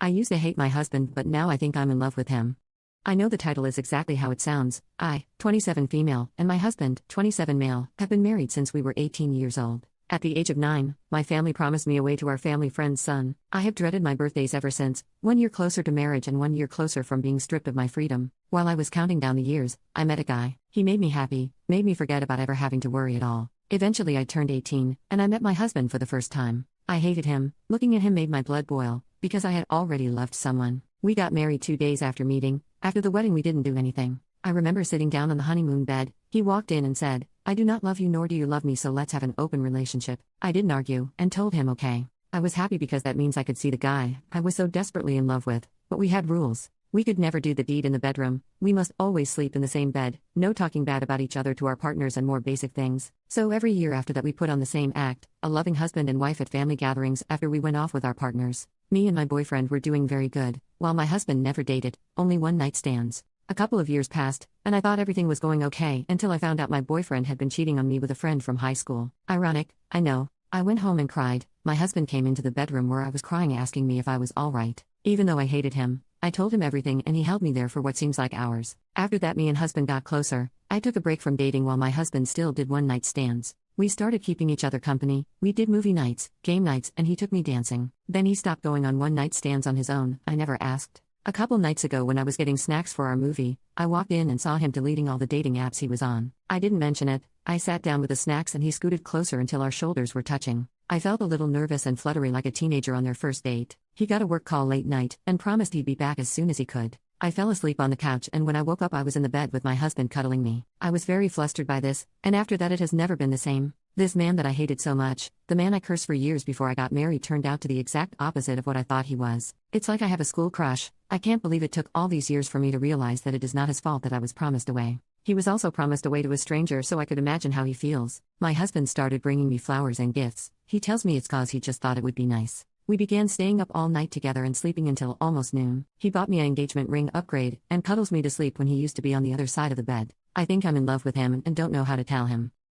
I used to hate my husband, but now I think I'm in love with him. I know the title is exactly how it sounds. I, 27 female, and my husband, 27 male, have been married since we were 18 years old. At the age of 9, my family promised me away to our family friend's son. I have dreaded my birthdays ever since, 1 year closer to marriage and 1 year closer from being stripped of my freedom. While I was counting down the years, I met a guy. He made me happy, made me forget about ever having to worry at all. Eventually I turned 18, and I met my husband for the first time. I hated him. Looking at him made my blood boil, because I had already loved someone. We got married 2 days after meeting. After the wedding we didn't do anything. I remember sitting down on the honeymoon bed. He walked in and said, "I do not love you nor do you love me, so let's have an open relationship." I didn't argue, and told him okay. I was happy because that means I could see the guy I was so desperately in love with, but we had rules. We could never do the deed in the bedroom, we must always sleep in the same bed, no talking bad about each other to our partners and more basic things. So every year after that we put on the same act, a loving husband and wife at family gatherings after we went off with our partners. Me and my boyfriend were doing very good, while my husband never dated, only one night stands. A couple of years passed, and I thought everything was going okay until I found out my boyfriend had been cheating on me with a friend from high school. Ironic, I know. I went home and cried. My husband came into the bedroom where I was crying asking me if I was alright. Even though I hated him, I told him everything and he held me there for what seems like hours. After that me and husband got closer. I took a break from dating while my husband still did one night stands. We started keeping each other company, we did movie nights, game nights, and he took me dancing. Then he stopped going on one night stands on his own, I never asked. A couple nights ago when I was getting snacks for our movie, I walked in and saw him deleting all the dating apps he was on. I didn't mention it. I sat down with the snacks and he scooted closer until our shoulders were touching. I felt a little nervous and fluttery like a teenager on their first date. He got a work call late night and promised he'd be back as soon as he could. I fell asleep on the couch and when I woke up I was in the bed with my husband cuddling me. I was very flustered by this, and after that it has never been the same. This man that I hated so much, the man I cursed for years before I got married, turned out to the exact opposite of what I thought he was. It's like I have a school crush. I can't believe it took all these years for me to realize that it is not his fault that I was promised away. He was also promised away to a stranger, so I could imagine how he feels. My husband started bringing me flowers and gifts. He tells me it's cause he just thought it would be nice. We began staying up all night together and sleeping until almost noon. He bought me an engagement ring upgrade and cuddles me to sleep when he used to be on the other side of the bed. I think I'm in love with him and don't know how to tell him.